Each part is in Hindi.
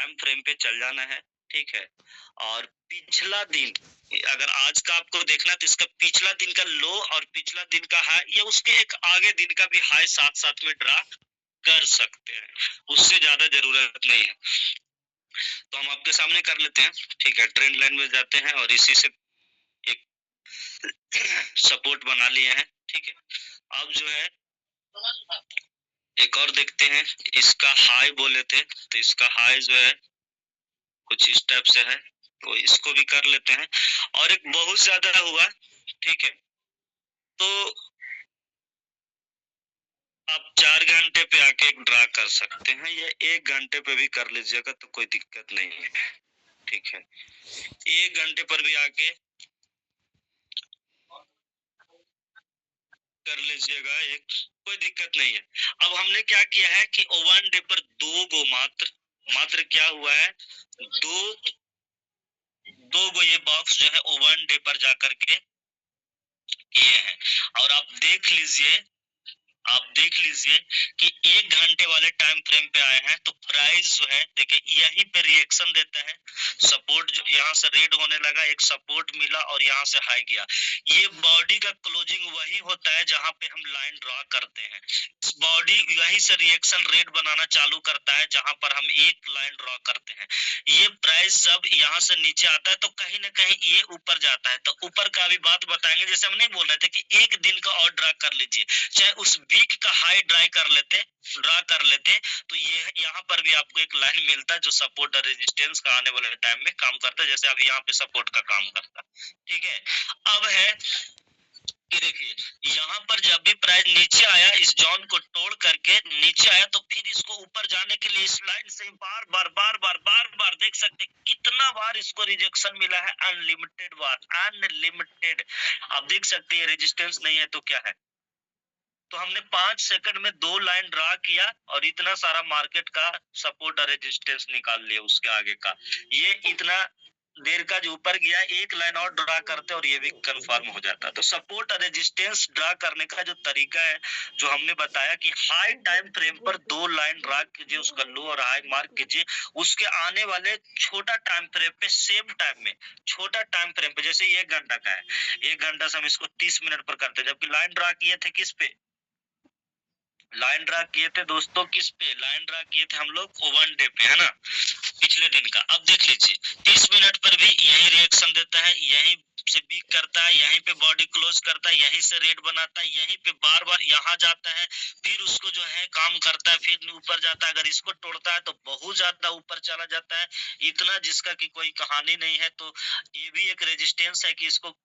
टाइम फ्रेम पे चल जाना है, ठीक है। और पिछला दिन, अगर आज का आपको देखना तो इसका पिछला दिन का लो और पिछला दिन का हाई या उसके एक आगे दिन का भी हाई साथ साथ में ड्रा कर सकते हैं, उससे ज्यादा जरूरत नहीं है। तो हम आपके सामने कर लेते हैं, ठीक है। ट्रेंड लाइन में जाते हैं और इसी से एक सपोर्ट बना लिए हैं, ठीक है। अब जो है एक और देखते हैं, इसका हाई बोले थे तो इसका हाई जो है कुछ इस टाइप से है, तो इसको भी कर लेते हैं। और एक बहुत ज्यादा हुआ, ठीक है, तो आप 4 घंटे पे आके एक ड्रा कर सकते हैं या 1 घंटे पे भी कर लीजिएगा तो कोई दिक्कत नहीं है, ठीक है। 1 घंटे पर भी आके कर लीजिएगा एक, कोई दिक्कत नहीं है। अब हमने क्या किया है कि वन डे पर 2 गो मात्र क्या हुआ है, दो दो गो ये बॉक्स जो है वन डे पर जाकर के किए हैं। और आप देख लीजिए कि 1 घंटे वाले टाइम फ्रेम पे आए हैं तो प्राइस जो है देखिए यहीं पे रिएक्शन देता है, सपोर्ट जो यहाँ से रेड होने लगा, एक सपोर्ट मिला और यहाँ से हाई गया। ये बॉडी का क्लोजिंग वही होता है जहाँ पे हम लाइन ड्रॉ करते हैं। इस बॉडी यहीं से रिएक्शन रेड बनाना चालू करता है जहाँ पर हम एक लाइन ड्रॉ करते हैं। ये प्राइस जब यहाँ से नीचे आता है तो कहीं ना कहीं ये ऊपर जाता है, तो ऊपर का भी बात बताएंगे। जैसे हम नहीं बोल रहे थे कि एक दिन का और ड्रा कर लीजिए, चाहे उस वीक का हाई ड्रा कर लेते तो ये यहाँ पर भी आपको एक लाइन मिलता जो सपोर्ट और रेजिस्टेंस का आने वाले टाइम में काम करता है, जैसे अभी यहाँ पे सपोर्ट का काम करता, ठीक है। अब है कि देखिए यहाँ पर जब भी प्राइस नीचे आया, इस जोन को तोड़ करके नीचे आया, तो फिर इसको ऊपर जाने के लिए इस लाइन से बार बार देख सकते कितना बार इसको रिजेक्शन मिला है, अनलिमिटेड बार, अनलिमिटेड। आप देख सकते हैं रेजिस्टेंस नहीं है तो क्या है, तो हमने 5 सेकंड में 2 लाइन ड्रा किया और इतना सारा मार्केट का सपोर्ट और रेजिस्टेंस निकाल लिया उसके आगे का। ये इतना देर का जो ऊपर गया, एक लाइन और ड्रा करते और ये भी कंफर्म हो जाता। तो सपोर्ट और रेजिस्टेंस ड्रा करने का जो तरीका है, जो हमने बताया कि हाई टाइम फ्रेम पर 2 लाइन ड्रा कीजिए, उसका लो और हाई मार्क कीजिए, उसके आने वाले छोटा टाइम फ्रेम पे सेम टाइम में, छोटा टाइम फ्रेम पे, जैसे ये 1 घंटा का है, 1 घंटा से हम इसको 30 मिनट पर करते, जबकि लाइन ड्रा किए थे किस पे, लाइन ड्रा किए थे दोस्तों किस पे, लाइन ड्रा किए थे हम लोग वन डे पे, है ना, पिछले दिन का। अब देख लीजिए 30 मिनट पर भी यही रिएक्शन देता है, यहीं से वीक करता है, यहीं पे बॉडी क्लोज करता है, यहीं से रेड बनाता है, यहीं पे बार बार यहाँ जाता है, फिर उसको जो है काम करता है, फिर ऊपर जाता है। अगर इसको तोड़ता है तो बहुत ज्यादा ऊपर चला जाता है, इतना जिसका की कोई कहानी नहीं है। तो ये भी एक रेजिस्टेंस है कि इसको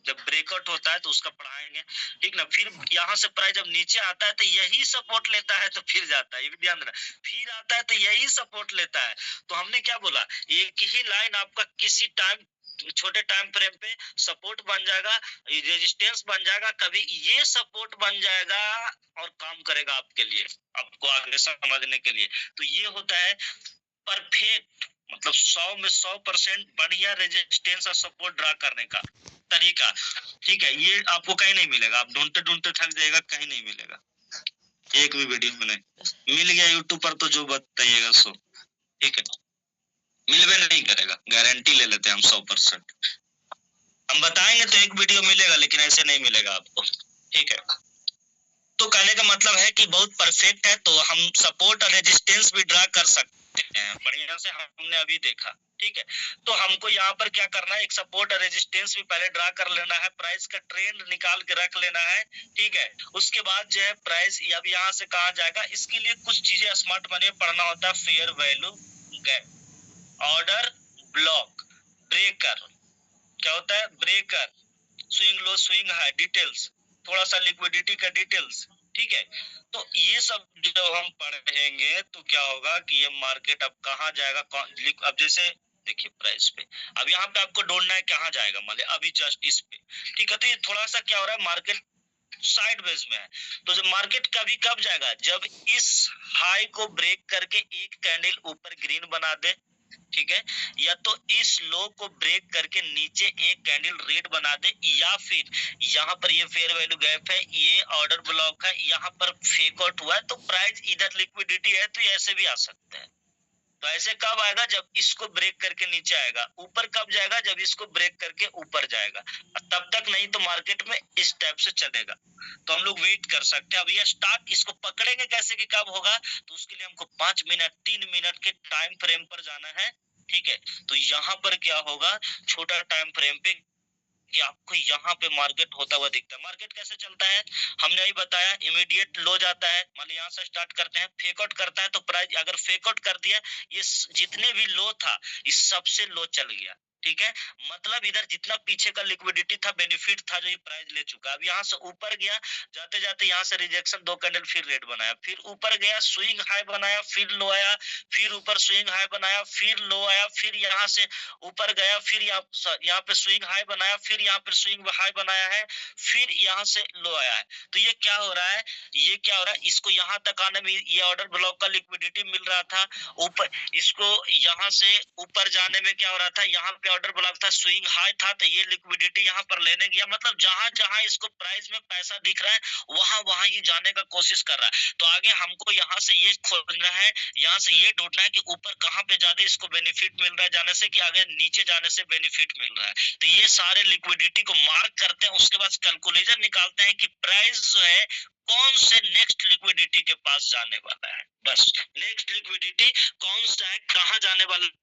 जब ब्रेकआउट होता है तो उसका पढ़ाएंगे, ठीक ना। फिर यहाँ से प्राइस जब नीचे आता है तो यही सपोर्ट लेता है तो फिर जाता है, ये भी ध्यान देना, फिर आता है तो यही सपोर्ट लेता है। तो हमने क्या बोला, एक ही लाइन आपका किसी टाइम छोटे टाइम फ्रेम पे सपोर्ट बन जाएगा, रेजिस्टेंस बन जाएगा, कभी ये सपोर्ट बन जाएगा और काम करेगा आपके लिए, आपको आगे समझने के लिए। तो ये होता है परफेक्ट, मतलब 100 में 100% बढ़िया रेजिस्टेंस और सपोर्ट ड्रा करने का तरीका, ठीक है। ये आपको कहीं नहीं मिलेगा, आप ढूंढते ढूंढते थक जाएगा, कहीं नहीं मिलेगा, एक भी वीडियो में नहीं मिल गया। यूट्यूब पर तो जो बताइएगा सो, ठीक है, मिलवे नहीं करेगा, गारंटी ले लेते हैं हम 100%। हम बताएंगे तो एक वीडियो मिलेगा, लेकिन ऐसे नहीं मिलेगा आपको, ठीक है। तो कहने का मतलब है कि बहुत परफेक्ट है, तो हम सपोर्ट और रेजिस्टेंस भी ड्रा कर सकते हैं बढ़िया से, हमने अभी देखा, ठीक है। तो हमको यहाँ पर क्या करना है, एक सपोर्ट और रेजिस्टेंस भी पहले ड्रा कर लेना है, प्राइस का ट्रेंड निकाल के रख लेना है, ठीक है। उसके बाद जो है प्राइस अब यहाँ से कहाँ जाएगा, इसके लिए कुछ चीजें स्मार्ट मनी में पढ़ना होता है, fair value gap, order block, breaker, क्या होता है breaker, swing low swing high details, थोड़ा सा लिक्विडिटी का डिटेल्स, ठीक है। तो ये सब जो हम पढ़ेंगे तो क्या होगा कि ये मार्केट अब कहाँ जाएगा, अब जैसे देखिए प्राइस पे, अब यहाँ पे आपको ढूंढना है कहाँ जाएगा, मान अभी जस्ट इस पे, ठीक है। तो ये थोड़ा सा क्या हो रहा है, मार्केट साइड बेस में है, तो जब मार्केट कभी कब जाएगा, जब इस हाई को ब्रेक करके एक कैंडल ऊपर ग्रीन बना दे, ठीक है, या तो इस लो को ब्रेक करके नीचे एक कैंडल रेड बना दे, या फिर यहाँ पर ये फेयर वैल्यू गैप है, ये ऑर्डर ब्लॉक है, यहाँ पर फेक आउट हुआ है, तो प्राइस इधर लिक्विडिटी है तो ऐसे भी आ सकते हैं, तो ऐसे कब आएगा, जब इसको ब्रेक करके नीचे आएगा। ऊपर कब जाएगा, जब इसको ब्रेक करके ऊपर जाएगा। तब तक नहीं तो मार्केट में इस टाइप से चलेगा। तो हम लोग वेट कर सकते हैं। अब ये स्टार्ट इसको पकड़ेंगे कैसे कि कब होगा, तो उसके लिए हमको 5 मिनट 3 मिनट के टाइम फ्रेम पर जाना है। ठीक है, तो यहाँ पर क्या होगा, छोटा टाइम फ्रेम पे कि आपको यहाँ पे मार्केट होता हुआ दिखता है। मार्केट कैसे चलता है, हमने अभी बताया, इमीडिएट लो जाता है। मान लीजिए यहाँ से स्टार्ट करते हैं, फेक आउट करता है, तो प्राइस अगर फेक आउट कर दिया, ये जितने भी लो था, इस सबसे लो चल गया। ठीक है, मतलब इधर जितना पीछे का लिक्विडिटी था, बेनिफिट था, जो ये प्राइस ले चुका। अब यहाँ से ऊपर गया, जाते जाते यहाँ से रिजेक्शन, 2 कैंडल फिर रेड बनाया, फिर ऊपर गया, स्विंग हाई बनाया, फिर लो आया, फिर ऊपर स्विंग हाई बनाया, फिर लो आया, फिर यहाँ से ऊपर गया, फिर यहाँ पे स्विंग हाई बनाया, फिर यहाँ पे स्विंग हाई बनाया है, फिर यहाँ से लो आया है। तो ये क्या हो रहा है, ये क्या हो रहा है, इसको यहाँ तक आने में ये ऑर्डर ब्लॉक का लिक्विडिटी मिल रहा था। ऊपर इसको यहाँ से ऊपर जाने में क्या हो रहा था, यहाँ पे ऑर्डर ब्लॉक था, स्विंग हाई था, तो ये लिक्विडिटी यहाँ पर लेने गया। मतलब जहां जहां इसको प्राइस में पैसा दिख रहा है, वहां वहां ये जाने का कोशिश कर रहा है। तो आगे हमको यहाँ से ये खोजना है, यहाँ से ये ढूंढना है कि ऊपर कहाँ पे ज्यादा इसको बेनिफिट मिल रहा है जाने से, कि आगे नीचे जाने से बेनिफिट मिल रहा है। तो ये सारे लिक्विडिटी को मार्क करते हैं, उसके बाद कैलकुलेशन निकालते हैं कि प्राइस जो है कौन से नेक्स्ट लिक्विडिटी के पास जाने वाला है। बस नेक्स्ट लिक्विडिटी कौन सा है, कहाँ जाने वाला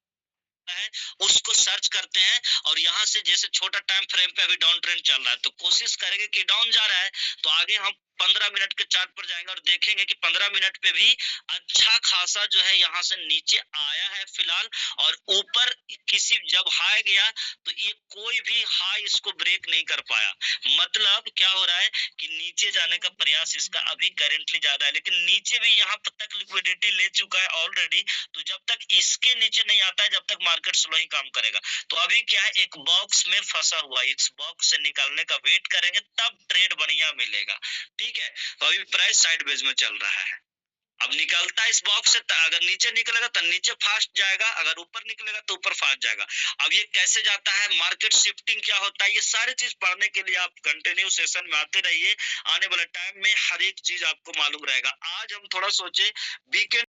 है, उसको सर्च करते हैं। और यहाँ से जैसे छोटा टाइम फ्रेम पे अभी डाउन ट्रेंड चल रहा है, तो कोशिश करेंगे कि डाउन जा रहा है, तो आगे हम 15 मिनट के चार्ट पर जाएंगे और देखेंगे कि 15 मिनट पे भी अच्छा खासा जो है यहाँ से नीचे आया है फिलहाल। और ऊपर किसी जब हाई गया, तो ये कोई भी हाई इसको ब्रेक नहीं कर पाया। मतलब क्या हो रहा है कि नीचे जाने का प्रयास इसका अभी करेंटली ज्यादा है, लेकिन नीचे भी यहाँ तक लिक्विडिटी ले चुका है ऑलरेडी। तो जब तक इसके नीचे नहीं आता है, जब तक मार्केट स्लो ही काम करेगा। तो अभी क्या है, एक बॉक्स में फंसा हुआ, इस बॉक्स से निकालने का वेट करेंगे, तब ट्रेड बढ़िया मिलेगा। ठीक है, तो अभी प्राइस साइडवेज में चल रहा है। अब निकलता है इस बॉक्स से, अगर नीचे निकलेगा तो नीचे फास्ट जाएगा, अगर ऊपर निकलेगा तो ऊपर फास्ट जाएगा। अब ये कैसे जाता है, मार्केट शिफ्टिंग क्या होता है, ये सारी चीज पढ़ने के लिए आप कंटिन्यू सेशन में आते रहिए। आने वाले टाइम में हर एक चीज आपको मालूम रहेगा। आज हम थोड़ा सोचे वीकेंड